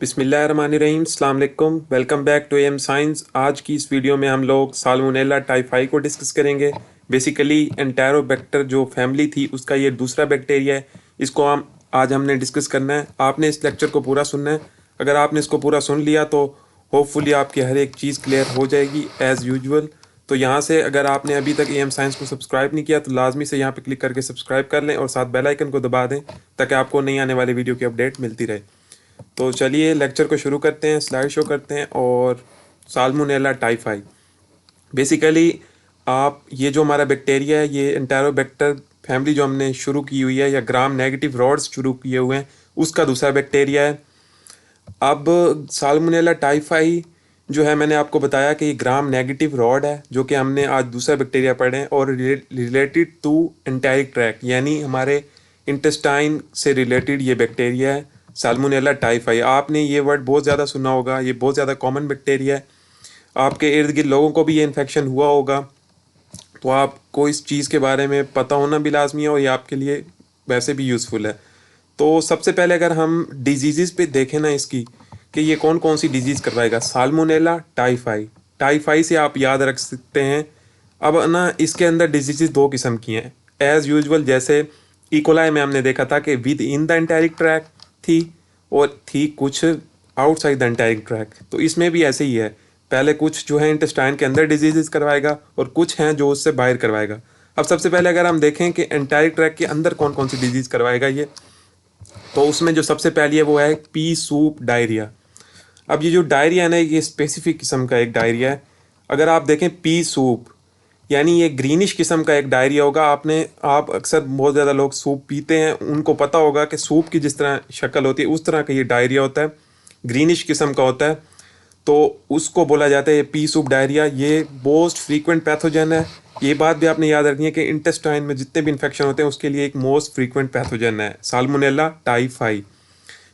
बिस्मिल्लाहिर्रहमानिर्रहीम, अस्सलाम वालेकुम। Welcome back to M science. आज की इस वीडियो में हम लोग साल्मोनेला टाइफाई को डिस्कस करेंगे। बेसिकली एंटेरोबैक्टर जो फैमिली थी उसका ये दूसरा बैक्टीरिया है। इसको हम आज हमने डिस्कस करना है। आपने इस लेक्चर को पूरा सुनना है। अगर आपने इसको पूरा सुन लिया तो होपफुली आपकी हर एक चीज़ क्लियर हो जाएगी एज़ यूजुअल। तो यहाँ से अगर आपने अभी तक एम साइंस को सब्सक्राइब नहीं किया तो लाजमी से यहाँ पे क्लिक करके सब्सक्राइब कर लें और साथ बेल आइकन को दबा दें ताकि आपको नई आने वाली वीडियो की अपडेट मिलती रहे। तो चलिए लेक्चर को शुरू करते हैं, स्लाइड शो करते हैं। और साल्मोनेला टाइफाई बेसिकली आप ये जो हमारा बैक्टीरिया है ये एंटेरोबैक्टर फैमिली जो हमने शुरू की हुई है या ग्राम नेगेटिव रॉड्स शुरू किए हुए हैं उसका दूसरा बैक्टीरिया है। अब साल्मोनेला टाइफाई जो है मैंने आपको बताया कि ये ग्राम नेगेटिव रॉड है जो कि हमने आज दूसरा बैक्टीरिया पढ़े हैं और रिलेटेड टू एंटेरिक ट्रैक्ट यानी हमारे इंटेस्टाइन से रिलेटेड ये बैक्टीरिया है साल्मोनेला टाइफाई। आपने ये वर्ड बहुत ज़्यादा सुना होगा, ये बहुत ज़्यादा कॉमन बैक्टीरिया है। आपके इर्द गिर्द लोगों को भी ये इन्फेक्शन हुआ होगा तो आपको इस चीज़ के बारे में पता होना भी लाजमी है और ये आपके लिए वैसे भी यूज़फुल है। तो सबसे पहले अगर हम डिजीज़ पे देखें ना इसकी कि ये कौन कौन सी डिजीज़ करवाएगा, साल्मोनेला टाइफाई। टाइफाई से आप याद रख सकते हैं। अब ना इसके अंदर डिजीज़ दो किस्म की हैं एज़ यूजुअल। जैसे इकोलाई में हमने देखा था कि with in the enteric track थी और थी कुछ आउटसाइड द एंटेरिक ट्रैक। तो इसमें भी ऐसे ही है, पहले कुछ जो है इंटेस्टाइन के अंदर डिजीज़ करवाएगा और कुछ हैं जो उससे बाहर करवाएगा। अब सबसे पहले अगर हम देखें कि एंटेरिक ट्रैक के अंदर कौन कौन सी डिजीज़ करवाएगा ये, तो उसमें जो सबसे पहली है वो है पी सूप डायरिया। अब ये जो डायरिया है ना ये स्पेसिफिक किस्म का एक डायरिया है। अगर आप देखें पी सूप यानी ये ग्रीनिश किस्म का एक डायरिया होगा। आप अक्सर बहुत ज़्यादा लोग सूप पीते हैं, उनको पता होगा कि सूप की जिस तरह शक्ल होती है उस तरह का ये डायरिया होता है, ग्रीनिश किस्म का होता है। तो उसको बोला जाता है पी सूप डायरिया। ये मोस्ट फ्रीक्वेंट पैथोजन है। ये बात भी आपने याद रखनी है कि इंटेस्टाइन में जितने भी इन्फेक्शन होते हैं उसके लिए एक मोस्ट फ्रीक्वेंट पैथोजन है salmonella typhi.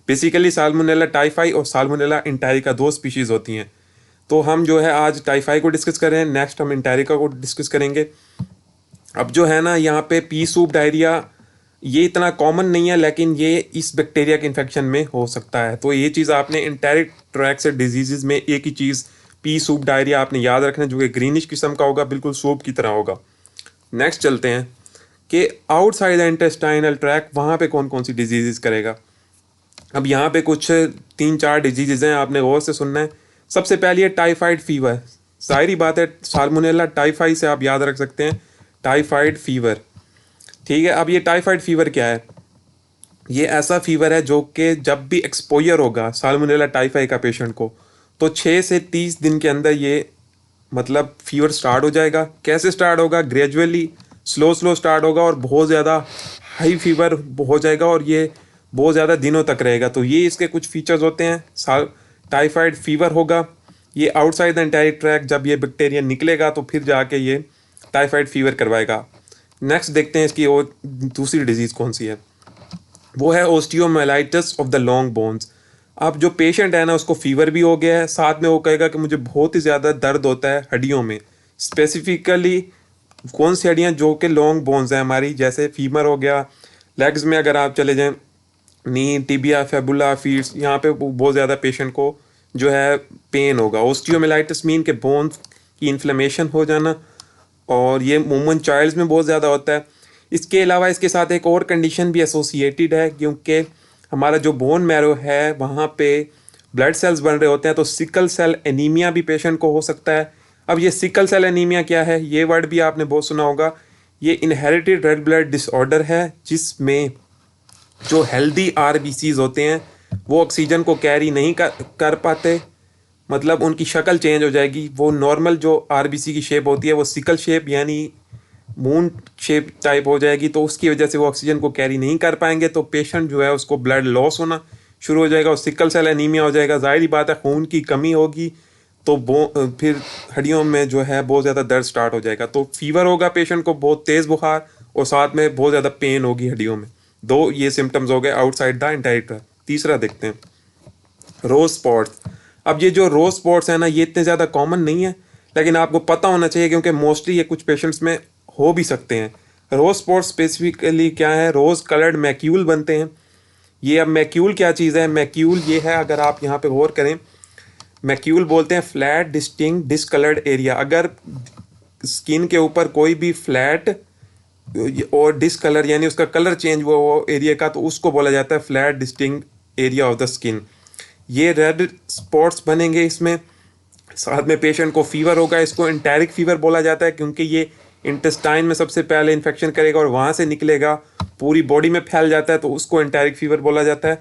Basically salmonella typhi और साल्मोनेला इंटेरिका दो स्पीशीज़ होती हैं। तो हम जो है आज टाइफाई को डिस्कस कर रहे हैं, नेक्स्ट हम इंटेरिका को डिस्कस करेंगे। अब जो है ना यहाँ पे पी सूप डायरिया ये इतना कॉमन नहीं है लेकिन ये इस बैक्टीरिया के इन्फेक्शन में हो सकता है। तो ये चीज़ आपने इंटेरिक ट्रैक से डिजीज़ में एक ही चीज़ पी सूप डायरिया आपने याद रखना जो कि ग्रीनिश किस्म का होगा, बिल्कुल सूप की तरह होगा। नेक्स्ट चलते हैं कि आउटसाइड द इंटेस्टाइनल ट्रैक वहाँ पे कौन कौन सी डिजीज़ करेगा। अब यहाँ पे कुछ 3-4 डिजीज़ हैं, आपने गौर से सुनना है। सबसे पहली है टाइफाइड फीवर। जाहिर बात है साल्मोनेला टाइफाई से आप याद रख सकते हैं टाइफाइड फीवर। ठीक है, अब ये टाइफाइड फीवर क्या है? ये ऐसा फीवर है जो कि जब भी एक्सपोजर होगा साल्मोनेला टाइफाई का पेशेंट को तो 6 से 30 दिन के अंदर ये मतलब फीवर स्टार्ट हो जाएगा। कैसे स्टार्ट होगा? ग्रेजुअली स्लो स्लो स्टार्ट होगा और बहुत ज़्यादा हाई फीवर हो जाएगा और ये बहुत ज़्यादा दिनों तक रहेगा। तो ये इसके कुछ फीचर्स होते हैं। टाइफाइड फीवर होगा, ये आउटसाइड द एंटेरिक ट्रैक जब ये बैक्टीरिया निकलेगा तो फिर जाके ये टाइफाइड फीवर करवाएगा। नेक्स्ट देखते हैं इसकी और दूसरी डिजीज़ कौन सी है, वो है osteomyelitis of the long bones. अब जो पेशेंट है ना उसको फीवर भी हो गया है, साथ में वो कहेगा कि मुझे बहुत ही ज़्यादा दर्द होता है हड्डियों में। स्पेसिफिकली कौन सी हड्डियाँ? जो कि लॉन्ग बोन्स हैं हमारी, जैसे फीमर हो गया। लेग्स में अगर आप चले जाएं, नी, टिबिया, फेबुला, फीट्स, यहाँ पे बहुत ज़्यादा पेशेंट को जो है पेन होगा। ओस्टियोमाइलाइटिस मीन के बोन्स की इन्फ्लेमेशन हो जाना और ये वुमन चाइल्ड्स में बहुत ज़्यादा होता है। इसके अलावा इसके साथ एक और कंडीशन भी एसोसिएटेड है क्योंकि हमारा जो बोन मैरो है वहाँ पे ब्लड सेल्स बन रहे होते हैं, तो सिकल सेल एनीमिया भी पेशेंट को हो सकता है। अब ये सिकल सेल एनीमिया क्या है? ये वर्ड भी आपने बहुत सुना होगा। ये इनहेरिटेड रेड ब्लड डिसऑर्डर है जिसमें जो हेल्दी आरबीसीज होते हैं वो ऑक्सीजन को कैरी नहीं कर पाते, मतलब उनकी शक्ल चेंज हो जाएगी। वो नॉर्मल जो आरबीसी की शेप होती है वो सिकल शेप यानी मून शेप टाइप हो जाएगी। तो उसकी वजह से वो ऑक्सीजन को कैरी नहीं कर पाएंगे तो पेशेंट जो है उसको ब्लड लॉस होना शुरू हो जाएगा और सिकल सेल एनीमिया हो जाएगा। जाहिर बात है खून की कमी होगी तो फिर हड्डियों में जो है बहुत ज़्यादा दर्द स्टार्ट हो जाएगा। तो फीवर होगा पेशेंट को, बहुत तेज़ बुखार और साथ में बहुत ज़्यादा पेन होगी हड्डियों में। दो ये सिम्टम्स हो गए आउटसाइड द एंटेरिक ट्रैक। तीसरा देखते हैं रोज स्पॉट्स। अब ये जो रोज स्पॉट्स हैं ना ये इतने ज़्यादा कॉमन नहीं है लेकिन आपको पता होना चाहिए क्योंकि मोस्टली ये कुछ पेशेंट्स में हो भी सकते हैं। रोज स्पॉट्स स्पेसिफिकली क्या है? रोज कलर्ड मैक्यूल बनते हैं ये अब मैक्यूल क्या चीज़ है? मैक्यूल ये है, अगर आप यहाँ पे गौर करें, मैक्यूल बोलते हैं फ्लैट डिस्टिंक्ट डिसकलर्ड एरिया। अगर स्किन के ऊपर कोई भी फ्लैट और डिसकलर यानी उसका कलर चेंज हुआ वो एरिया का, तो उसको बोला जाता है flat distinct area of the skin. ये रेड स्पॉट्स बनेंगे इसमें, साथ में पेशेंट को फीवर होगा। इसको एंटेरिक फीवर बोला जाता है क्योंकि ये इंटेस्टाइन में सबसे पहले इन्फेक्शन करेगा और वहाँ से निकलेगा, पूरी बॉडी में फैल जाता है, तो उसको एंटेरिक फीवर बोला जाता है।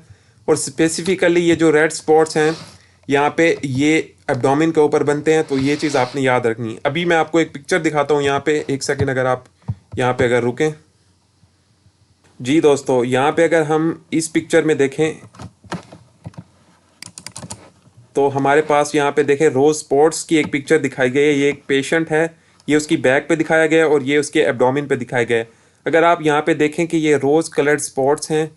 और स्पेसिफिकली ये जो रेड स्पॉट्स हैं यहाँ पे ये एब्डोमेन के ऊपर बनते हैं, तो ये चीज़ आपने याद रखनी है। अभी मैं आपको एक पिक्चर दिखाता हूँ यहाँ पे, एक सेकेंड अगर आप यहाँ पे अगर रुकें। जी दोस्तों, यहाँ पे अगर हम इस पिक्चर में देखें तो हमारे पास यहाँ पे देखें रोज स्पॉट्स की एक पिक्चर दिखाई गई है। ये एक पेशेंट है, ये उसकी बैक पे दिखाया गया है और ये उसके एब्डोमेन पे दिखाया गया है। अगर आप यहाँ पे देखें कि ये रोज कलर्ड स्पॉट्स हैं,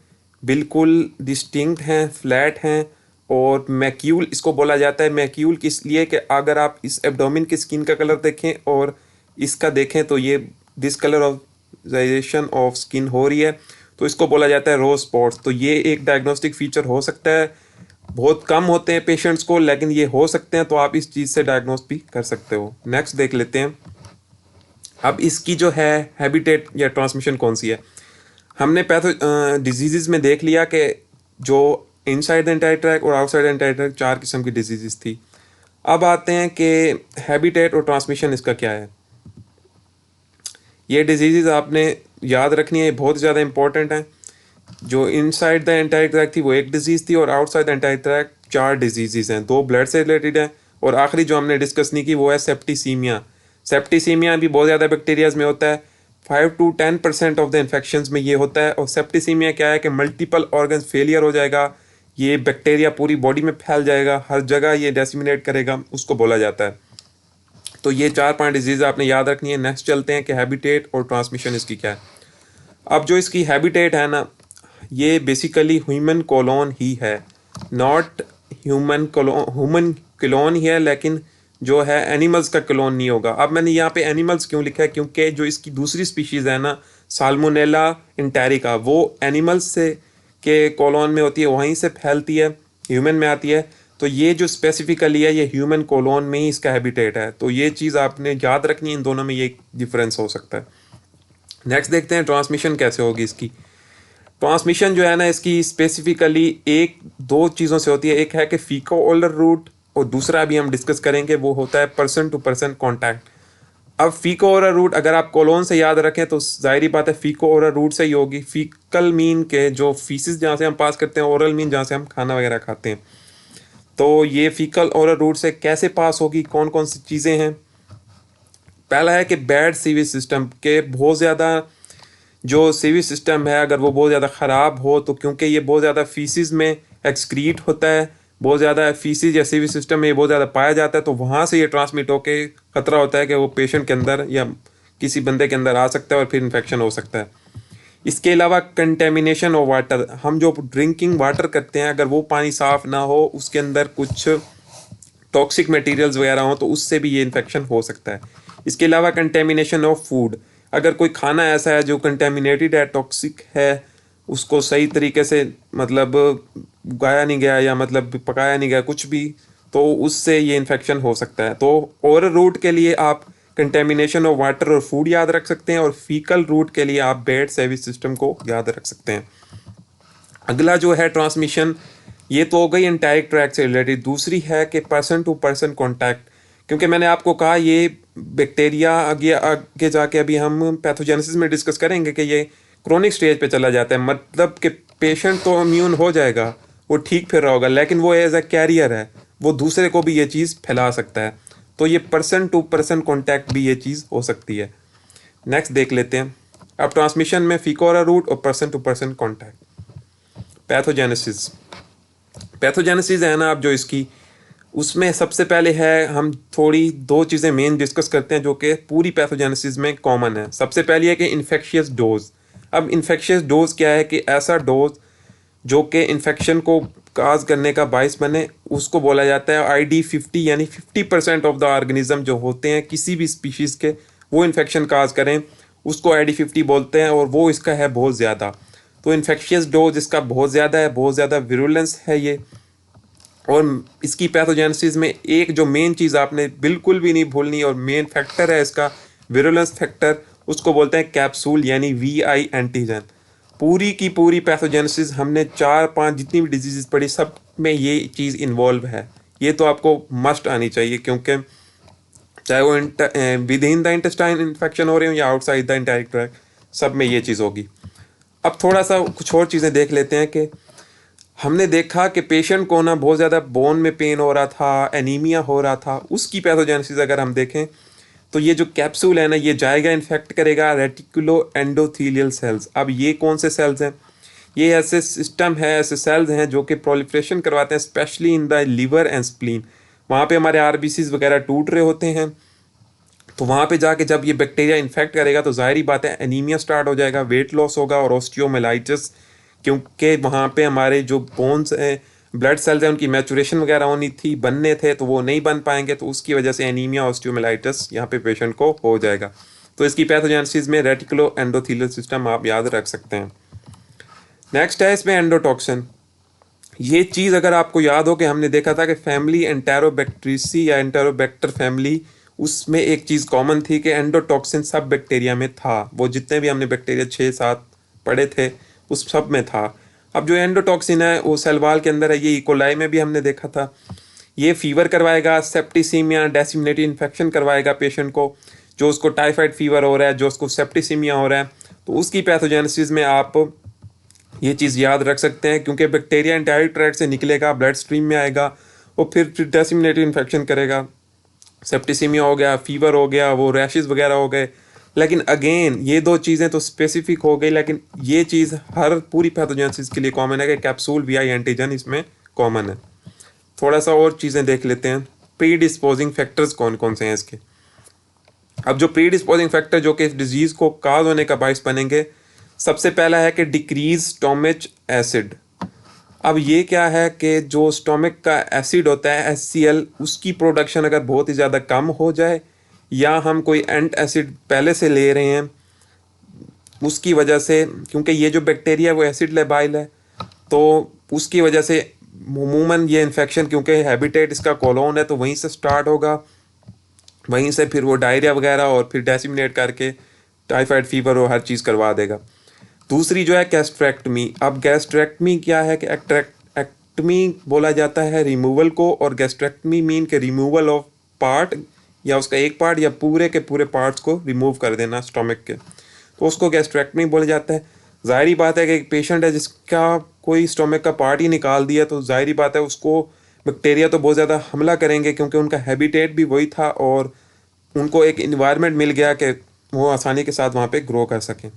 बिल्कुल डिस्टिंक्ट हैं, फ्लैट हैं, और मैक्यूल इसको बोला जाता है। मैक्यूल किस लिए कि अगर आप इस एब्डोमेन की स्किन का कलर देखें और इसका देखें तो ये डिसकलराइजेशन ऑफ स्किन हो रही है, तो इसको बोला जाता है रोज स्पॉट्स। तो ये एक डायग्नोस्टिक फीचर हो सकता है, बहुत कम होते हैं पेशेंट्स को, लेकिन ये हो सकते हैं, तो आप इस चीज़ से डायग्नोस भी कर सकते हो। नेक्स्ट देख लेते हैं। अब इसकी जो है हैबिटेट या ट्रांसमिशन कौन सी है। हमने डिजीज़ में देख लिया कि जो इनसाइड द एंटायर ट्रैक और आउटसाइड द एंटायर ट्रैक 4 किस्म की डिजीज़ थी। अब आते हैं कि हैबिटेट और ट्रांसमिशन इसका क्या है। ये डिजीज़ आपने याद रखनी है, बहुत ज़्यादा इंपॉर्टेंट है। जो इनसाइड द एंटायर ट्रैक थी वो एक डिजीज़ थी और outside the entire track 4 disease हैं, 2 ब्लड से रिलेटेड हैं और आखिरी जो हमने डिस्कस नहीं की वो है सेप्टिसीमिया। सेप्टिसीमिया भी बहुत ज़्यादा बैक्टीरियाज में होता है, 5 to 10% ऑफ द इन्फेक्शंस में ये होता है। और सेप्टिसीमिया क्या है कि मल्टीपल ऑर्गन्स फेलियर हो जाएगा, ये बैक्टीरिया पूरी बॉडी में फैल जाएगा, हर जगह ये डिसेमिनेट करेगा, उसको बोला जाता है। तो ये 4-5 डिजीज़ आपने याद रखनी है। नेक्स्ट चलते हैं कि हैबिटेट और ट्रांसमिशन इसकी क्या है। अब जो इसकी हैबिटेट है ना, ये बेसिकली ह्यूमन कोलोन ही है, नॉट ह्यूमन क्लोन ही है, लेकिन जो है एनिमल्स का क्लोन नहीं होगा। अब मैंने यहाँ पे एनिमल्स क्यों लिखा है, क्योंकि जो इसकी दूसरी स्पीशीज़ है ना साल्मोनेला इंटेरिका, वो एनिमल्स से के कोलोन में होती है, वहीं से फैलती है, ह्यूमन में आती है। तो ये जो स्पेसिफिकली है ये ह्यूमन कोलोन में ही इसका हैबिटेट है, तो ये चीज़ आपने याद रखनी है, इन दोनों में ये डिफरेंस हो सकता है। नेक्स्ट देखते हैं ट्रांसमिशन कैसे होगी इसकी। ट्रांसमिशन जो है ना इसकी स्पेसिफिकली एक दो चीज़ों से होती है, एक है कि फीको ओरल रूट और दूसरा अभी हम डिस्कस करेंगे वो होता है पर्सन टू पर्सन कॉन्टैक्ट। अब फीको ओरल रूट अगर आप कोलोन से याद रखें तो जाहिर बात है फीको ओरल रूट से ही होगी। फीकल मीन के जो फीसिस जहाँ से हम पास करते हैं, ओरल मीन जहाँ से हम खाना वगैरह खाते हैं। तो ये फीकल ओरल रूट से कैसे पास होगी, कौन कौन सी चीज़ें हैं। पहला है कि बैड सीवेज सिस्टम के, बहुत ज़्यादा जो सीवेज सिस्टम है अगर वो बहुत ज़्यादा ख़राब हो, तो क्योंकि ये बहुत ज़्यादा फीसिस में एक्सक्रीट होता है, बहुत ज़्यादा फीसिस या सीवेज सिस्टम में ये बहुत ज़्यादा पाया जाता है, तो वहाँ से ये ट्रांसमिट होकर ख़तरा होता है कि वो पेशेंट के अंदर या किसी बंदे के अंदर आ सकता है और फिर इन्फेक्शन हो सकता है। इसके अलावा कंटेमिनेशन ऑफ वाटर, हम जो ड्रिंकिंग वाटर करते हैं अगर वो पानी साफ़ ना हो, उसके अंदर कुछ टॉक्सिक मटेरियल्स वगैरह हो, तो उससे भी ये इन्फेक्शन हो सकता है। इसके अलावा कंटेमिनेशन ऑफ फूड, अगर कोई खाना ऐसा है जो कंटेमिनेटेड है, टॉक्सिक है, उसको सही तरीके से मतलब उगाया नहीं गया या मतलब पकाया नहीं गया कुछ भी, तो उससे ये इन्फेक्शन हो सकता है। तो ओरल रूट के लिए आप कंटेमिनेशन ऑफ वाटर और फूड याद रख सकते हैं और फीकल रूट के लिए आप बैड सीवेज सिस्टम को याद रख सकते हैं। अगला जो है ट्रांसमिशन, ये तो हो गई एंटायर ट्रैक से रिलेटेड। दूसरी है कि पर्सन टू पर्सन कॉन्टैक्ट, क्योंकि मैंने आपको कहा ये बैक्टीरिया आगे आगे जाके अभी हम पैथोजेनेसिस में डिस्कस करेंगे कि ये क्रोनिक स्टेज पे चला जाता है, मतलब कि पेशेंट तो इम्यून हो जाएगा, वो ठीक फिर रहा होगा, लेकिन वो एज अ कैरियर है, वो दूसरे को भी ये चीज़ फैला सकता है। तो ये पर्सन टू पर्सन कॉन्टैक्ट भी ये चीज़ हो सकती है। नेक्स्ट देख लेते हैं। अब ट्रांसमिशन में फीकोरा रूट और person to person contact. Pathogenesis, pathogenesis है ना, अब जो इसकी उसमें सबसे पहले है, हम थोड़ी दो चीज़ें मेन डिस्कस करते हैं जो कि पूरी पैथोजेनेसिस में कॉमन है। सबसे पहली है कि इन्फेक्शियस डोज। अब इन्फेक्शियस डोज क्या है कि ऐसा डोज जो कि इन्फेक्शन को काज करने का बायस बने, उसको बोला जाता है ID50, यानी 50% ऑफ द ऑर्गेनिज्म जो होते हैं किसी भी स्पीशीज़ के वो इन्फेक्शन काज करें, उसको ID50 बोलते हैं और वो इसका है बहुत ज़्यादा। तो इन्फेक्शियस डोज इसका बहुत ज़्यादा है, बहुत ज़्यादा विरुलेंस है ये। और इसकी पैथोजेनेसिस में एक जो मेन चीज़ आपने बिल्कुल भी नहीं भूलनी और मेन फैक्टर है इसका विरुलेंस फैक्टर, उसको बोलते हैं कैप्सूल यानी VI एंटीजन। पूरी की पूरी पैथोजेनेसिस हमने 4-5 जितनी भी डिजीज़ पढ़ी सब में ये चीज़ इन्वॉल्व है। ये तो आपको मस्ट आनी चाहिए, क्योंकि चाहे वो with in the intestine infection हो रहे हो या आउटसाइड द इंटेस्टाइनल ट्रैक्ट, सब में ये चीज़ होगी। अब थोड़ा सा कुछ और चीज़ें देख लेते हैं कि हमने देखा कि पेशेंट को ना बहुत ज़्यादा बोन में पेन हो रहा था, एनीमिया हो रहा था। उसकी पैथोजेनेसिस अगर हम देखें तो ये जो कैप्सूल है ना, ये जाएगा इन्फेक्ट करेगा रेटिकुलो एंडोथीलियल सेल्स। अब ये कौन से सेल्स हैं? ये ऐसे सिस्टम है, ऐसे सेल्स हैं जो कि प्रोलिफरेशन करवाते हैं specially in the liver and spleen. वहाँ पे हमारे RBCs वगैरह टूट रहे होते हैं, तो वहाँ पे जाके जब ये बैक्टीरिया इन्फेक्ट करेगा तो जाहिर बात है एनीमिया स्टार्ट हो जाएगा, वेट लॉस होगा और ऑस्टियोमाइलाइटिस, क्योंकि वहाँ पे हमारे जो बोन्स हैं, ब्लड सेल्स हैं, उनकी मैचुरेशन वगैरह होनी थी, बनने थे, तो वो नहीं बन पाएंगे, तो उसकी वजह से एनीमिया ऑस्टियोमाइलाइटिस यहाँ पे पेशेंट को हो जाएगा। तो इसकी पैथोजेनेसिस में रेटिकुलो एंडोथीलियल सिस्टम आप याद रख सकते हैं। नेक्स्ट है इसमें एंडोटॉक्सिन। ये चीज़ अगर आपको याद हो कि हमने देखा था कि फैमिली एंटेरोबैक्टीरियसी या एंटेरोबैक्टर फैमिली, उसमें एक चीज़ कॉमन थी कि एंडोटॉक्सिन सब बैक्टीरिया में था। वो जितने भी हमने बैक्टीरिया 6-7 पढ़े थे उस सब में था। अब जो एंडोटॉक्सिन है वो सेल वॉल के अंदर है, ये इकोलाई में भी हमने देखा था। ये फीवर करवाएगा, सेप्टिसीमिया डिसेमिनेटेड इन्फेक्शन करवाएगा पेशेंट को, जो उसको टाइफाइड फीवर हो रहा है, जो उसको सेप्टिसीमिया हो रहा है, तो उसकी पैथोजेनेसिस में आप ये चीज़ याद रख सकते हैं, क्योंकि बैक्टीरिया इंटेस्टाइनल ट्रैक्ट से निकलेगा, ब्लड स्ट्रीम में आएगा और फिर डिसेमिनेटेड इन्फेक्शन करेगा, सेप्टिसीमिया हो गया, फीवर हो गया, वो रैशेस वगैरह हो गए। लेकिन अगेन ये दो चीज़ें तो स्पेसिफिक हो गई, लेकिन ये चीज़ हर पूरी पैथोजेनेसिस के लिए कॉमन है कि कैप्सूल VI एंटीजन इसमें कॉमन है। थोड़ा सा और चीज़ें देख लेते हैं, प्री डिस्पोजिंग फैक्टर्स कौन कौन से हैं इसके। अब जो प्री डिस्पोजिंग फैक्टर जो कि इस डिजीज़ को काज होने का बायस बनेंगे, सबसे पहला है कि डिक्रीज स्टोमिक एसिड। अब ये क्या है कि जो स्टोमिक का एसिड होता है HCl, उसकी प्रोडक्शन अगर बहुत ही ज़्यादा कम हो जाए, या हम कोई एंट एसिड पहले से ले रहे हैं उसकी वजह से, क्योंकि ये जो बैक्टीरिया वो एसिड लेबाइल है, तो उसकी वजह से अमूमन ये इन्फेक्शन, क्योंकि हैबिटेट इसका कोलोन है, तो वहीं से स्टार्ट होगा, वहीं से फिर वो डायरिया वगैरह और फिर डेसिमिनेट करके टाइफाइड फीवर और हर चीज़ करवा देगा। दूसरी जो है गैस्ट्रेक्टमी। अब गैस्ट्रेक्टमी क्या है कि एक्टमी बोला जाता है रिमूवल को, और गैस्ट्रेक्टमी मीन के रिमूवल ऑफ पार्ट, या उसका एक पार्ट या पूरे के पूरे पार्ट्स को रिमूव कर देना स्टोमक के, तो उसको गैस्ट्रेक्टमी बोला जाता है। ज़ाहिरी बात है कि एक पेशेंट है जिसका कोई स्टोमक का पार्ट ही निकाल दिया, तो ज़ाहिरी बात है उसको बैक्टीरिया तो बहुत ज़्यादा हमला करेंगे, क्योंकि उनका हैबिटेट भी वही था और उनको एक इन्वायरमेंट मिल गया कि वो आसानी के साथ वहाँ पे ग्रो कर सकें।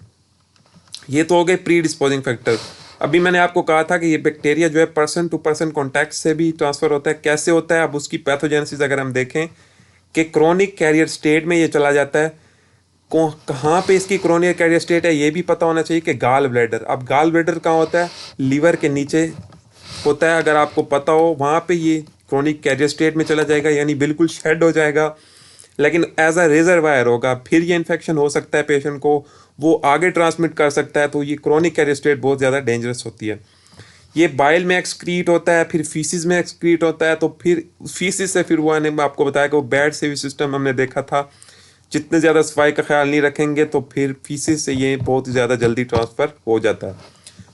ये तो हो गए प्री डिस्पोजिंग फैक्टर। अभी मैंने आपको कहा था कि ये बैक्टीरिया जो है पर्सन टू पर्सन कॉन्टैक्ट से भी ट्रांसफ़र होता है। कैसे होता है? अब उसकी पैथोजेनेसिस अगर हम देखें कि क्रोनिक कैरियर स्टेट में ये चला जाता है। कहाँ पे इसकी क्रोनिक कैरियर स्टेट है ये भी पता होना चाहिए कि गाल ब्लैडर। अब गाल ब्लैडर कहाँ होता है? लीवर के नीचे होता है। अगर आपको पता हो वहाँ पे ये क्रोनिक कैरियर स्टेट में चला जाएगा, यानी बिल्कुल शेड हो जाएगा, लेकिन एज अ रिजर्वायर होगा। फिर ये इन्फेक्शन हो सकता है पेशेंट को, वो आगे ट्रांसमिट कर सकता है। तो ये क्रोनिक कैरियर स्टेट बहुत ज़्यादा डेंजरस होती है। ये बाइल में एक्सक्रीट होता है, फिर फीसिस में एक्सक्रीट होता है, तो फिर फीसिस से फिर वो आपको बताया कि वो बैड सेवी सिस्टम हमने देखा था। जितने ज़्यादा सफाई का ख्याल नहीं रखेंगे तो फिर फीसिस से ये बहुत ज़्यादा जल्दी ट्रांसफ़र हो जाता है।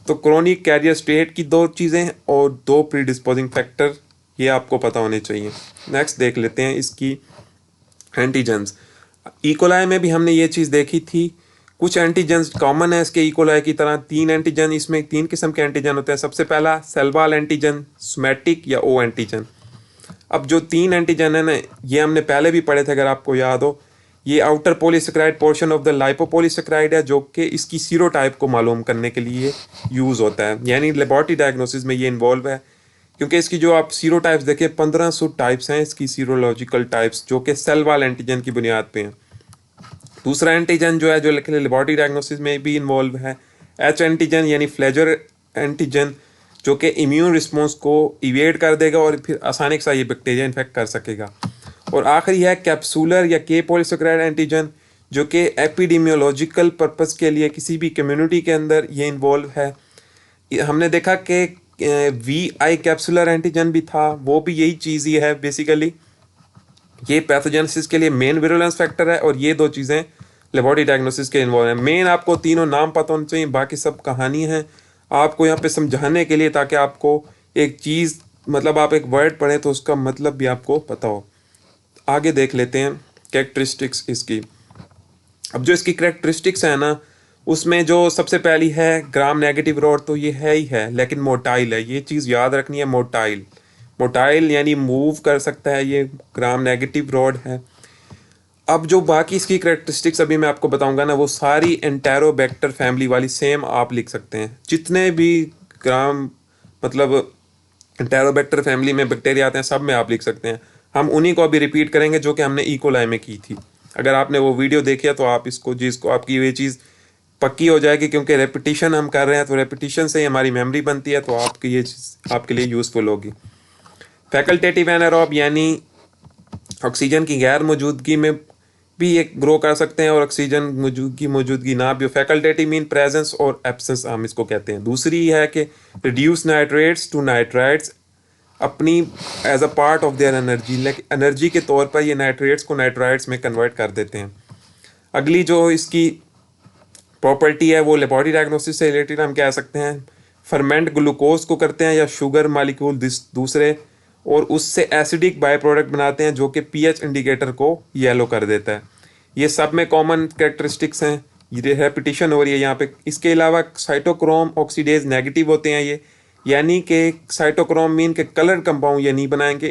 तो क्रोनिक कैरियर स्टेट की दो चीज़ें और दो प्री डिस्पोजिंग फैक्टर ये आपको पता होने चाहिए। नेक्स्ट देख लेते हैं इसकी एंटीजेंस। इकोलाई में भी हमने ये चीज़ देखी थी। कुछ एंटीजेंस कॉमन है इसके इकोलाई की तरह। 3 एंटीजन, इसमें 3 किस्म के एंटीजन होते हैं। सबसे पहला सेल्वाल एंटीजन, सोमैटिक या ओ एंटीजन। अब जो 3 एंटीजन है ना, ये हमने पहले भी पढ़े थे अगर आपको याद हो। ये outer polysaccharide portion of the lipopolysaccharide है, जो कि इसकी सीरोटाइप को मालूम करने के लिए यूज़ होता है, यानी लेबोरेटरी डायग्नोसिस में ये इन्वॉल्व है। क्योंकि इसकी जो आप सीरोटाइप्स देखिए 1500 टाइप्स हैं इसकी सीरोलॉजिकल टाइप्स, जो कि सेल वाल एंटीजन की बुनियाद पे हैं। दूसरा एंटीजन जो है जो लेबोरेटरी डायग्नोसिस में भी इन्वॉल्व है, एच एंटीजन यानी फ्लेजर एंटीजन, जो कि इम्यून रिस्पॉन्स को इवेड कर देगा और फिर आसानी के साथ ये बैक्टीरिया इन्फेक्ट कर सकेगा। और आखिरी है कैप्सूलर या के पॉलीसेकेराइड एंटीजन, जो कि एपिडेमियोलॉजिकल पर्पस के लिए किसी भी कम्युनिटी के अंदर ये इन्वॉल्व है। हमने देखा कि VI कैप्सुलर एंटीजन भी था, वो भी यही चीज़ ही है बेसिकली। ये पैथोजेनेसिस के लिए मेन विरुलेंस फैक्टर है और ये दो चीज़ें लेबोरेटरी डायग्नोसिस के इन्वॉल्व हैं। मेन आपको तीनों नाम पता होने चाहिए, बाकी सब कहानी है आपको यहाँ पे समझाने के लिए, ताकि आपको एक चीज़ मतलब आप एक वर्ड पढ़ें तो उसका मतलब भी आपको पता हो। आगे देख लेते हैं कैरेक्टरिस्टिक्स इसकी। अब जो इसकी कैरेक्टरिस्टिक्स है ना, उसमें जो सबसे पहली है ग्राम नेगेटिव रॉड, तो ये है ही है लेकिन मोटाइल है। ये चीज़ याद रखनी है, मोटाइल। मोटाइल यानी मूव कर सकता है, ये ग्राम नेगेटिव रॉड है। अब जो बाकी इसकी कैरेक्टरिस्टिक्स अभी मैं आपको बताऊंगा ना, वो सारी एंटेरोबैक्टर फैमिली वाली सेम आप लिख सकते हैं। जितने भी ग्राम मतलब एंटेरोबैक्टर फैमिली में बैक्टीरिया आते हैं सब में आप लिख सकते हैं। हम उन्हीं को अभी रिपीट करेंगे जो कि हमने इकोलाई में की थी। अगर आपने वो वीडियो देखी है तो आप इसको जिसको आपकी ये चीज़ पक्की हो जाएगी, क्योंकि रेपिटिशन हम कर रहे हैं तो रेपिटिशन से ही हमारी मेमोरी बनती है, तो आपकी ये चीज़ आपके लिए यूज़फुल होगी। फैकल्टेटिव एनारोब यानी ऑक्सीजन की गैर मौजूदगी में भी ये ग्रो कर सकते हैं और ऑक्सीजन मौजूदगी ना भी हो। फैकल्टेटिव मीन प्रेजेंस और एब्सेंस हम इसको कहते हैं। दूसरी है कि रिड्यूस नाइट्रेट्स टू नाइट्राइट्स अपनी as a part of their energy, लेकिन एनर्जी के तौर पर ये नाइट्रेट्स को नाइट्राइट्स में कन्वर्ट कर देते हैं। अगली जो इसकी प्रॉपर्टी है वो लेबोरेटरी डायग्नोसिस से रिलेटेड हम कह सकते हैं। फर्मेंट ग्लूकोज को करते हैं या शुगर मालिक्यूल दूसरे, और उससे एसिडिक बाय प्रोडक्ट बनाते हैं जो कि पीएच इंडिकेटर को येलो कर देता है। ये सब में कॉमन कैरेक्टरिस्टिक्स हैं। ये रेपिटिशन हो रही है यहाँ पे। इसके अलावा साइटोक्रोम ऑक्सीडेज नेगेटिव होते हैं ये, यानी कि साइटोक्रोम मीन के कलर कंपाउंड ये नहीं बनाएंगे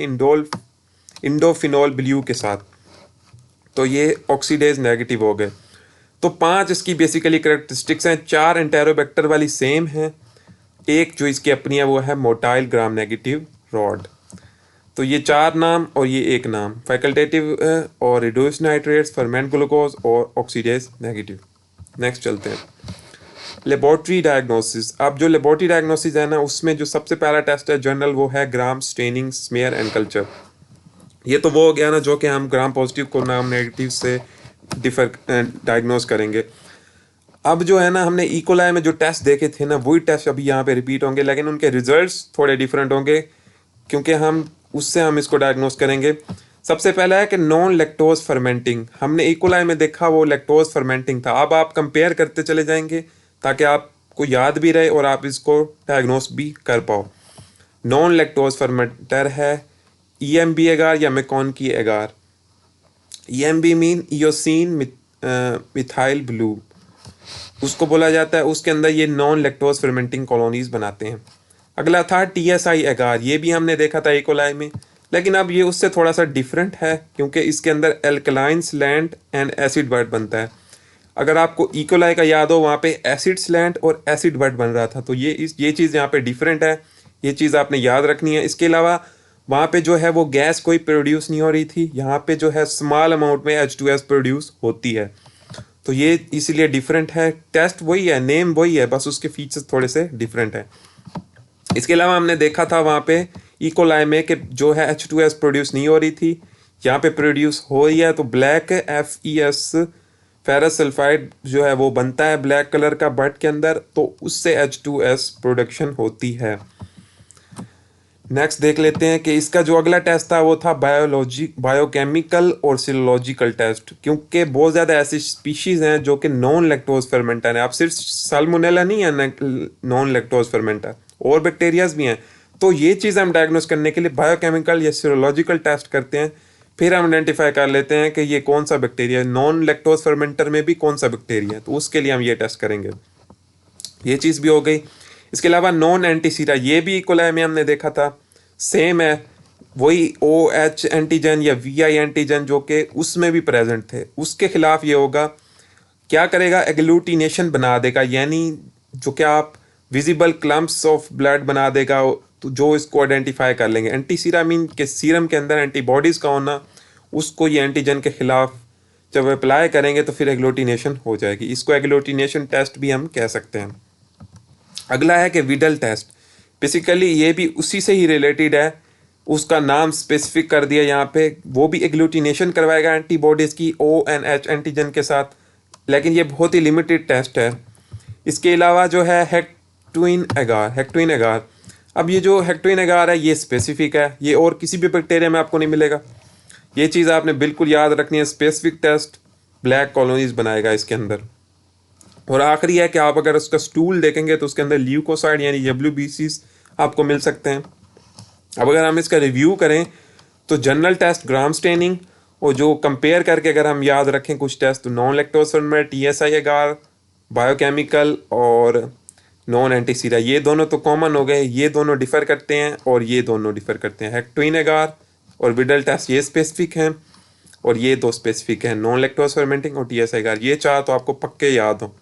इंडोफिनॉल ब्लू के साथ, तो ये ऑक्सीडेज नेगेटिव हो गए। तो 5 इसकी बेसिकली कैरेक्टरिस्टिक्स हैं। 4 एंटेरोबैक्टर वाली सेम है, एक जो इसकी अपनी है वो है मोटाइल ग्राम नेगेटिव रॉड। तो ये 4 नाम और ये एक नाम, फैकल्टेटिव और रिड्यूस्ड नाइट्रेट्स, फर्मेंट ग्लूकोज और ऑक्सीडेज नेगेटिव। नेक्स्ट चलते हैं लेबोरेटरी डायग्नोसिस। अब जो लेबोरेटरी डायग्नोसिस है ना, उसमें जो सबसे पहला टेस्ट है जनरल, वो है gram staining smear and culture. ये तो वो हो गया ना जो कि हम ग्राम पॉजिटिव को ग्राम नेगेटिव से डिफर डायग्नोस करेंगे। अब जो है ना, हमने इकोलाई में जो टेस्ट देखे थे ना, वही टेस्ट अभी यहाँ पे रिपीट होंगे, लेकिन उनके रिजल्ट्स थोड़े डिफरेंट होंगे, क्योंकि हम इसको डायग्नोस करेंगे। सबसे पहला है कि नॉन लैक्टोज फर्मेंटिंग। हमने इकोलाई में देखा वो लैक्टोज फर्मेंटिंग था। अब आप कंपेयर करते चले जाएंगे ताकि आपको याद भी रहे और आप इसको डायग्नोस भी कर पाओ। नॉन लैक्टोज फर्मेंटर है EMB एगार या मैकॉनकी एगार। EMB mean eosin methyl blue उसको बोला जाता है। उसके अंदर ये नॉन लैक्टोज फर्मेंटिंग कॉलोनीज बनाते हैं। अगला था TSI एगार। ये भी हमने देखा था इकोलाई में, लेकिन अब ये उससे थोड़ा सा डिफरेंट है, क्योंकि इसके अंदर alkaline slant and acid word बनता है। अगर आपको इकोलाई का याद हो, वहाँ पे एसिड स्लैंट और एसिड वर्ड बन रहा था, तो ये चीज़ यहाँ पे डिफरेंट है। ये चीज़ आपने याद रखनी है। इसके अलावा वहाँ पे जो है वो गैस कोई प्रोड्यूस नहीं हो रही थी, यहाँ पे जो है स्मॉल अमाउंट में H2S प्रोड्यूस होती है, तो ये इसीलिए डिफरेंट है। टेस्ट वही है, नेम वही है, बस उसके फीचर्स थोड़े से डिफरेंट है। इसके अलावा हमने देखा था वहाँ पे इकोलाई में कि जो है H2S प्रोड्यूस नहीं हो रही थी, यहाँ पे प्रोड्यूस हो रही है। तो ब्लैक FeS फेरस सल्फाइड जो है वो बनता है ब्लैक कलर का बट के अंदर, तो उससे H2S प्रोडक्शन होती है। नेक्स्ट देख लेते हैं कि इसका जो अगला टेस्ट था वो था बायोकेमिकल और सीरोलॉजिकल टेस्ट, क्योंकि बहुत ज़्यादा ऐसी स्पीशीज़ हैं जो कि नॉन लैक्टोज फर्मेंटर हैं। अब सिर्फ साल्मोनेला नहीं है नॉन लैक्टोज फर्मेंटर, और बैक्टीरियाज भी हैं। तो ये चीज़ हम डायग्नोस करने के लिए बायोकेमिकल या सीरोलॉजिकल टेस्ट करते हैं, फिर हम आइडेंटिफाई कर लेते हैं कि ये कौन सा बैक्टीरिया है, नॉन लैक्टोज फर्मेंटर में भी कौन सा बैक्टीरिया है, तो उसके लिए हम ये टेस्ट करेंगे। ये चीज़ भी हो गई। इसके अलावा नॉन एंटीसीरा, ये भी इकोलाई में हमने देखा था, सेम है, वही OH एंटीजन या VI एंटीजन जो कि उसमें भी प्रेजेंट थे, उसके खिलाफ ये होगा, क्या करेगा, एग्लूटिनेशन बना देगा, यानी जो कि आप विजिबल क्लम्प्स ऑफ ब्लड बना देगा, तो जो इसको आइडेंटिफाई कर लेंगे। एंटीसीरा मीन के सीरम के अंदर एंटीबॉडीज़ का होना, उसको ये एंटीजन के खिलाफ जब अप्लाई करेंगे तो फिर एग्लूटिनेशन हो जाएगी। इसको एग्लूटिनेशन टेस्ट भी हम कह सकते हैं। अगला है कि विडल टेस्ट। बेसिकली ये भी उसी से ही रिलेटेड है, उसका नाम स्पेसिफिक कर दिया यहाँ पे, वो भी एग्लूटिनेशन करवाएगा एंटीबॉडीज़ की ONH एंटीजन के साथ, लेकिन ये बहुत ही लिमिटेड टेस्ट है। इसके अलावा जो है हेक्टोइन एगार। अब ये जो हेक्टोइन एगार है ये स्पेसिफिक है, ये और किसी भी बैक्टीरिया में आपको नहीं मिलेगा। ये चीज़ आपने बिल्कुल याद रखनी है, स्पेसिफिक टेस्ट ब्लैक कॉलोनीज बनाएगा इसके अंदर। और आखिरी है कि आप अगर उसका स्टूल देखेंगे तो उसके अंदर ल्यूकोसाइड यानी WBCs आपको मिल सकते हैं। अब अगर हम इसका रिव्यू करें तो जनरल टेस्ट ग्राम स्टेनिंग, और जो कंपेयर करके अगर हम याद रखें कुछ टेस्ट, तो नॉन लैक्टोज फर्मेंट, TSI एगार, बायोकेमिकल और नॉन एंटीसीरा, ये दोनों तो कॉमन हो गए, ये दोनों डिफर करते हैं और ये दोनों डिफर करते हैं। हेक्टोइन एगार और विडल टेस्ट ये स्पेसिफिक हैं और ये दो स्पेसिफिक हैं, नॉन लैक्टोज फर्मेंटिंग और TSI एगार। ये चार तो आपको पक्के याद हो,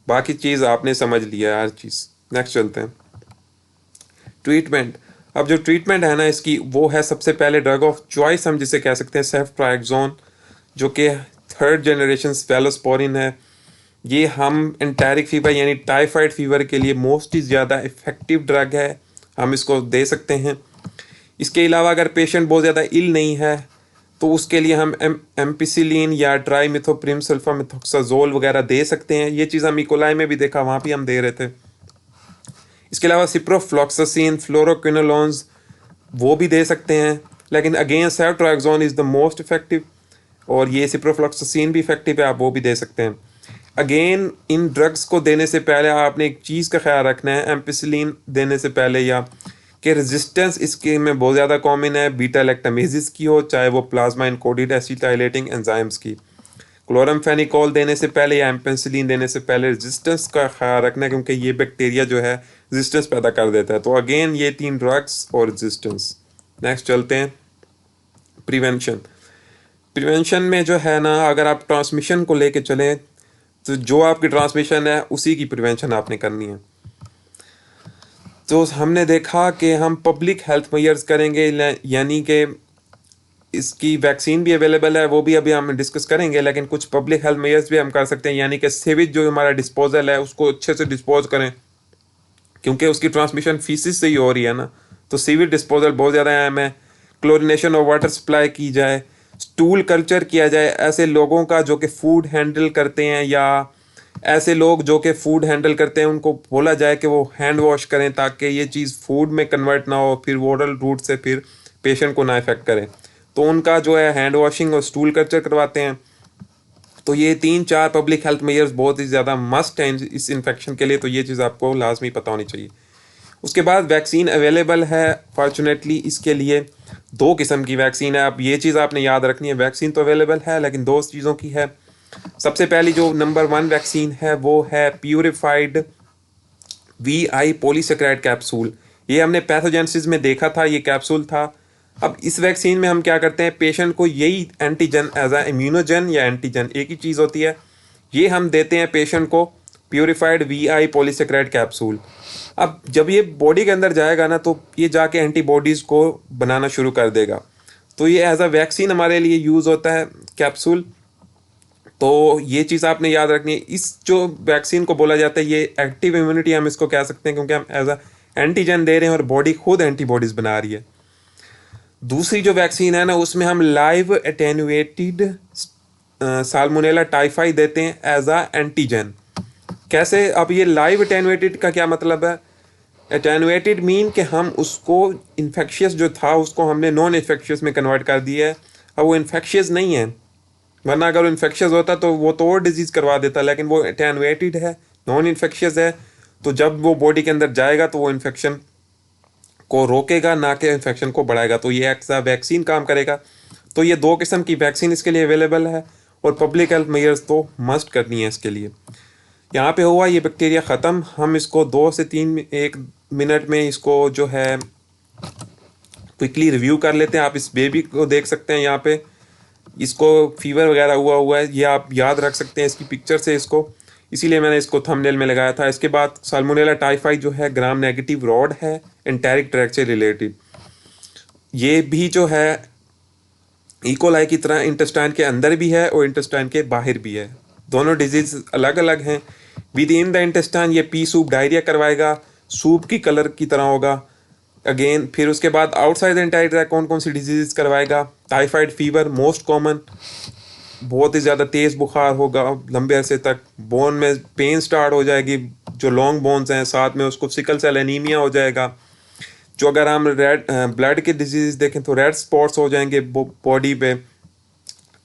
बाकी चीज़ आपने समझ लिया है हर चीज़। नेक्स्ट चलते हैं ट्रीटमेंट। अब जो ट्रीटमेंट है ना इसकी, वो है सबसे पहले ड्रग ऑफ चॉइस हम जिसे कह सकते हैं सेफ्ट्राइक्सोन, जो कि 3rd जनरेशन सेफलोस्पोरिन है। ये हम एंटेरिक फीवर यानी टाइफाइड फीवर के लिए मोस्ट ही ज़्यादा इफेक्टिव ड्रग है, हम इसको दे सकते हैं। इसके अलावा अगर पेशेंट बहुत ज़्यादा इल नहीं है तो उसके लिए हम एम्पिसिलिन या ट्राईमिथोप्रिम सल्फामेथोक्साजोल वगैरह दे सकते हैं। ये चीज़ हम इकोलाई में भी देखा, वहाँ भी हम दे रहे थे। इसके अलावा सिप्रोफ्लॉक्सासिन, फ्लोरोक्विनोलोन्स वो भी दे सकते हैं, लेकिन again सेफ्ट्राइक्सोन is the most effective, और ये सिप्रोफ्लॉक्सासिन भी इफेक्टिव है, आप वो भी दे सकते हैं। अगेन इन ड्रग्स को देने से पहले आपने एक चीज़ का ख्याल रखना है, एम्पिसिलिन देने से पहले या कि रेजिस्टेंस इसके में बहुत ज़्यादा कॉमन है, बीटा लैक्टामेजिस की हो, चाहे वो प्लाज्मा इनकोडेड एसिटाइलेटिंग एंजाइम्स की। क्लोरमफेनिकोल देने से पहले या एम्पेसिलिन देने से पहले रेजिस्टेंस का ख्याल रखना है, क्योंकि ये बैक्टीरिया जो है रेजिस्टेंस पैदा कर देता है। तो अगेन ये 3 ड्रग्स और रेजिस्टेंस। नेक्स्ट चलते हैं प्रिवेंशन। प्रिवेंशन में जो है ना, अगर आप ट्रांसमिशन को लेके चलें तो जो आपकी ट्रांसमिशन है उसी की प्रिवेंशन आपने करनी है। तो हमने देखा कि हम पब्लिक हेल्थ मेजर्स करेंगे, यानी कि इसकी वैक्सीन भी अवेलेबल है, वो भी अभी हम डिस्कस करेंगे, लेकिन कुछ पब्लिक हेल्थ मेजर्स भी हम कर सकते हैं, यानी कि सीवेज जो हमारा डिस्पोजल है उसको अच्छे से डिस्पोज करें, क्योंकि उसकी ट्रांसमिशन फीसिस से ही हो रही है ना, तो सीवेज डिस्पोजल बहुत ज़्यादा अहम है। क्लोरिनेशन ऑफ वाटर सप्लाई की जाए, स्टूल कल्चर किया जाए ऐसे लोगों का जो कि फूड हैंडल करते हैं, या ऐसे लोग जो कि फूड हैंडल करते हैं उनको बोला जाए कि वो हैंड वॉश करें, ताकि ये चीज़ फूड में कन्वर्ट ना हो, फिर ओरल रूट से फिर पेशेंट को ना इफेक्ट करे। तो उनका जो है हैंड वॉशिंग और स्टूल कल्चर करवाते हैं। तो ये 3-4 पब्लिक हेल्थ मेजर्स बहुत ही ज़्यादा मस्ट हैं इस इन्फेक्शन के लिए, तो ये चीज़ आपको लाजमी पता होनी चाहिए। उसके बाद वैक्सीन अवेलेबल है फॉर्चुनेटली, इसके लिए 2 किस्म की वैक्सीन है। अब ये चीज़ आपने याद रखनी है, वैक्सीन तो अवेलेबल है लेकिन 2 चीज़ों की है। सबसे पहली जो नंबर 1 वैक्सीन है वो है प्यूरिफाइड VI पॉलीसेकेराइड कैप्सूल। ये हमने पैथोजेनेसिस में देखा था, ये कैप्सूल था। अब इस वैक्सीन में हम क्या करते हैं, पेशेंट को यही एंटीजन एज अ इम्यूनोजन या एंटीजन एक ही चीज़ होती है, ये हम देते हैं पेशेंट को प्यूरिफाइड VI पॉलीसेकेराइड कैप्सूल। अब जब ये बॉडी के अंदर जाएगा ना, तो ये जाके एंटीबॉडीज़ को बनाना शुरू कर देगा। तो ये एज अ वैक्सीन हमारे लिए यूज़ होता है कैप्सूल। तो ये चीज़ आपने याद रखनी है। इस जो वैक्सीन को बोला जाता है ये एक्टिव इम्यूनिटी हम इसको कह सकते हैं, क्योंकि हम एज अ एंटीजन दे रहे हैं और बॉडी खुद एंटीबॉडीज़ बना रही है। दूसरी जो वैक्सीन है ना, उसमें हम लाइव एटेन्यूएटेड साल्मोनेला टाइफाई देते हैं एज अ एंटीजन। कैसे? अब ये लाइव एटेन्यूएटेड का क्या मतलब है? एटेन्यूएटेड मीन कि हम उसको इन्फेक्शियस जो था उसको हमने नॉन इन्फेक्शियस में कन्वर्ट कर दिया है। अब वो इन्फेक्शियस नहीं है, वरना अगर वो इन्फेक्शियस होता तो वो तो और डिजीज़ करवा देता, लेकिन वो एटेन्यूएटेड है, नॉन इन्फेक्शियस है। तो जब वो बॉडी के अंदर जाएगा तो वो इन्फेक्शन को रोकेगा, ना कि इन्फेक्शन को बढ़ाएगा। तो ये एक्स्ट्रा वैक्सीन काम करेगा। तो ये 2 किस्म की वैक्सीन इसके लिए अवेलेबल है, और पब्लिक हेल्थ मेजर्स तो मस्ट करनी है इसके लिए। यहाँ पे हुआ ये बैक्टीरिया ख़त्म। हम इसको 2 से 1 मिनट में इसको जो है क्विकली रिव्यू कर लेते हैं। आप इस बेबी को देख सकते हैं, यहाँ पे इसको फीवर वगैरह हुआ है, ये आप याद रख सकते हैं इसकी पिक्चर से इसको, इसीलिए मैंने इसको थंबनेल में लगाया था। इसके बाद साल्मोनेला टाइफाई जो है ग्राम नेगेटिव रॉड है, एंटेरिक ट्रैक्ट से रिलेटेड। ये भी जो है इकोलाई की तरह इंटेस्टाइन के अंदर भी है और इंटेस्टाइन के बाहर भी है, दोनों डिजीज अलग अलग हैं। विद इन द इंटेस्टाइन ये पी सूप डायरिया करवाएगा, सूप की कलर की तरह होगा, अगेन फिर उसके बाद आउटसाइड द एंटायर ट्रैक कौन कौन सी डिजीज करवाएगा। टाइफाइड फीवर मोस्ट कॉमन, बहुत ही ज़्यादा तेज़ बुखार होगा लंबे अरसे तक, बोन में पेन स्टार्ट हो जाएगी, जो लॉन्ग बोन्स हैं, साथ में उसको सिकल सेल एनीमिया हो जाएगा। जो अगर हम रेड ब्लड की डिजीज देखें तो रेड स्पॉट्स हो जाएंगे बॉडी पे,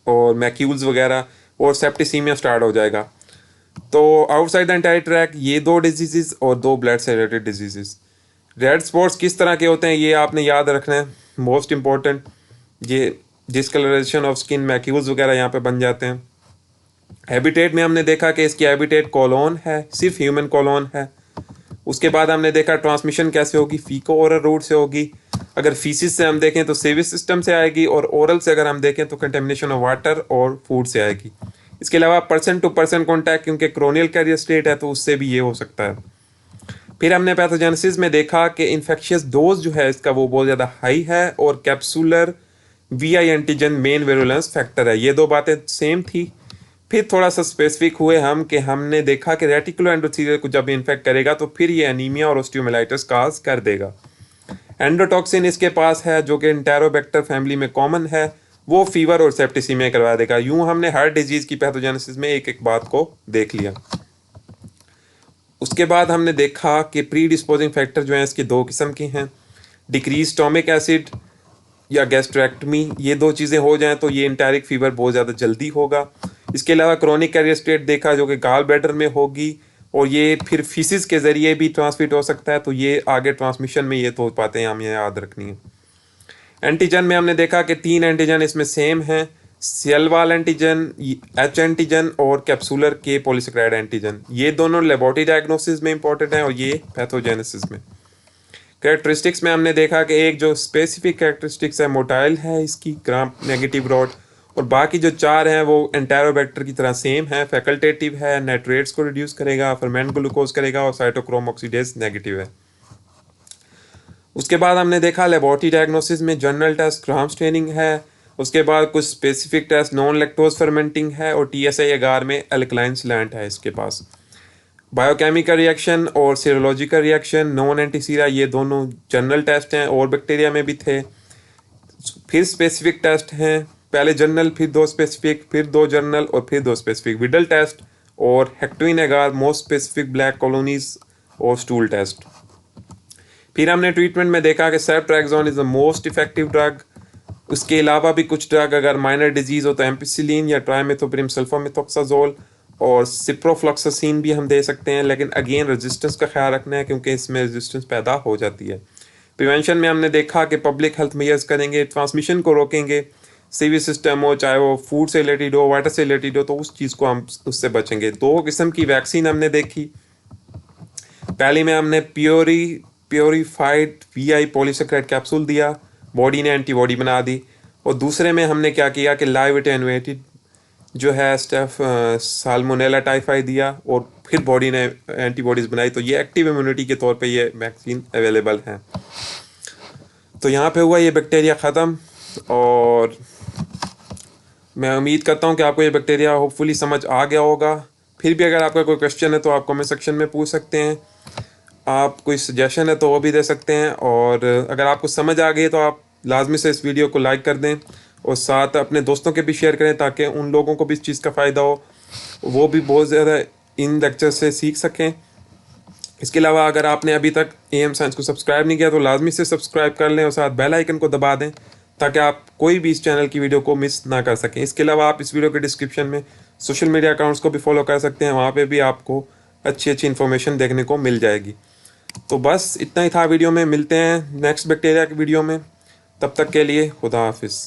और मैक्यूल्स वगैरह, और सेप्टिसीमिया स्टार्ट हो जाएगा। तो आउटसाइड द एंटायर ट्रैक ये दो डिजीजेस और दो ब्लड से रिलेटेड डिजीजेस। रेड स्पॉट्स किस तरह के होते हैं ये आपने याद रखना है, मोस्ट इम्पॉर्टेंट। ये डिस्कलरेशन ऑफ स्किन, मैक्यूल्स वगैरह यहाँ पे बन जाते हैं। हैबिटेट में हमने देखा कि इसकी हैबिटेट कॉलोन है, सिर्फ ह्यूमन कॉलोन है। उसके बाद हमने देखा ट्रांसमिशन कैसे होगी, फीको ओरल रूट से होगी। अगर फीसिस से हम देखें तो सेविस सिस्टम से आएगी, और ओरल से अगर हम देखें तो कंटेमिनेशन ऑफ वाटर और फूड से आएगी। इसके अलावा पर्सन टू पर्सन कॉन्टैक्ट, क्योंकि क्रोनियल कैरियर स्टेट है तो उससे भी ये हो सकता है। फिर हमने पैथोजेनेसिस में देखा कि इन्फेक्शियस डोज जो है इसका वो बहुत ज़्यादा हाई है, और capsular Vi antigen main virulence factor है। ये दो बातें सेम थी। फिर थोड़ा सा स्पेसिफिक हुए हम कि हमने देखा कि रेटिकुलो एंडोथेलियल को जब इन्फेक्ट करेगा तो फिर ये एनीमिया और ऑस्टियोमाइलाइटिस काज कर देगा। एंडोटॉक्सिन इसके पास है जो कि एंटेरोबैक्टर फैमिली में कॉमन है, वो फीवर और सेप्टिसीमिया करवा देगा। यूं हमने हर डिजीज की पैथोजेनेसिस में एक एक बात को देख लिया। उसके बाद हमने देखा कि प्री डिस्पोजिंग फैक्टर जो है इसकी दो किस्म की हैं, डिक्रीज स्टोमिक एसिड या गैस्ट्रेक्टमी। ये दो चीज़ें हो जाएं तो ये एंटेरिक फीवर बहुत ज़्यादा जल्दी होगा। इसके अलावा क्रोनिक कैरियर स्टेट देखा जो कि गाल ब्लैडर में होगी, और ये फिर फीसिस के ज़रिए भी ट्रांसमिट हो सकता है, तो ये आगे ट्रांसमिशन में ये तो बातें हमें याद रखनी है। एंटीजन में हमने देखा कि 3 एंटीजन इसमें सेम हैं, cell wall antigen, H antigen और कैप्सूलर के पॉलीसेकेराइड एंटीजन। ये दोनों लेबोरेटरी डायग्नोसिस में इंपॉर्टेंट हैं और ये पैथोजेनेसिस में। कैरेक्टरिस्टिक्स में हमने देखा कि एक जो स्पेसिफिक कैरेक्टरिस्टिक्स है मोटाइल है इसकी, ग्राम नेगेटिव रॉड, और बाकी जो 4 हैं वो एंटेरोबैक्टर की तरह सेम है। फैकल्टेटिव है, नाइट्रेट्स को रिड्यूस करेगा, फर्मेंट ग्लूकोज करेगा, और साइटोक्रोम ऑक्सीडेज नेगेटिव है। उसके बाद हमने देखा लेबोरेटरी डायग्नोसिस में जनरल टेस्ट ग्राम स्टेनिंग है, उसके बाद कुछ specific test non lactose fermenting है, और TSI अगार में एल्कलाइन स्लैंट है इसके पास। बायोकेमिकल रिएक्शन और सीरोलॉजिकल रिएक्शन, नॉन एंटीसीरा, ये दोनों जनरल टेस्ट हैं और बैक्टीरिया में भी थे। फिर स्पेसिफिक टेस्ट हैं, पहले जनरल, फिर 2 स्पेसिफिक, फिर 2 जनरल, और फिर 2 स्पेसिफिक विडल टेस्ट, और Hektoen agar most specific black colonies, और स्टूल टेस्ट। फिर हमने ट्रीटमेंट में देखा कि ceftriaxone is the most effective drug. उसके अलावा भी कुछ ड्रग, अगर माइनर डिजीज हो तो एम्पिसिलिन या ट्राइमेथोप्रिम सल्फामेथोक्साजोल और सिप्रोफ्लॉक्सासिन भी हम दे सकते हैं, लेकिन अगेन रेजिस्टेंस का ख्याल रखना है क्योंकि इसमें रेजिस्टेंस पैदा हो जाती है। प्रिवेंशन में हमने देखा कि पब्लिक हेल्थ मेजर्स करेंगे, ट्रांसमिशन को रोकेंगे, सीवी सिस्टम हो, चाहे वो फूड से रिलेटेड हो, वाटर से रिलेटेड हो, तो उस चीज़ को हम उससे बचेंगे। 2 किस्म की वैक्सीन हमने देखी। पहली में हमने प्योरीफाइड VI पॉलीसेकेराइड कैप्सूल दिया, बॉडी ने एंटीबॉडी बना दी, और दूसरे में हमने क्या किया कि लाइव एटेनुएटेड जो है स्टेफ साल्मोनेला टाइफाई दिया, और फिर बॉडी ने एंटीबॉडीज़ बनाई। तो ये एक्टिव इम्यूनिटी के तौर पे ये वैक्सीन अवेलेबल है। तो यहाँ पे हुआ ये बैक्टीरिया ख़त्म, और मैं उम्मीद करता हूँ कि आपको ये बैक्टीरिया होपफुली समझ आ गया होगा। फिर भी अगर आपका कोई क्वेश्चन है तो आप कमेंट सेक्शन में पूछ सकते हैं, आप कोई सजेशन है तो वो भी दे सकते हैं, और अगर आपको समझ आ गई तो आप लाजमी से इस वीडियो को लाइक कर दें, और साथ अपने दोस्तों के भी शेयर करें ताकि उन लोगों को भी इस चीज़ का फ़ायदा हो, वो भी बहुत ज़्यादा इन लेक्चर से सीख सकें। इसके अलावा अगर आपने अभी तक AM साइंस को सब्सक्राइब नहीं किया तो लाजमी से सब्सक्राइब कर लें, और साथ बेल आइकन को दबा दें ताकि आप कोई भी इस चैनल की वीडियो को मिस ना कर सकें। इसके अलावा आप इस वीडियो के डिस्क्रिप्शन में सोशल मीडिया अकाउंट्स को भी फॉलो कर सकते हैं, वहाँ पे भी आपको अच्छी अच्छी इन्फॉर्मेशन देखने को मिल जाएगी। तो बस इतना ही था वीडियो में, मिलते हैं नेक्स्ट बैक्टीरिया की वीडियो में, तब तक के लिए खुदा हाफिज़।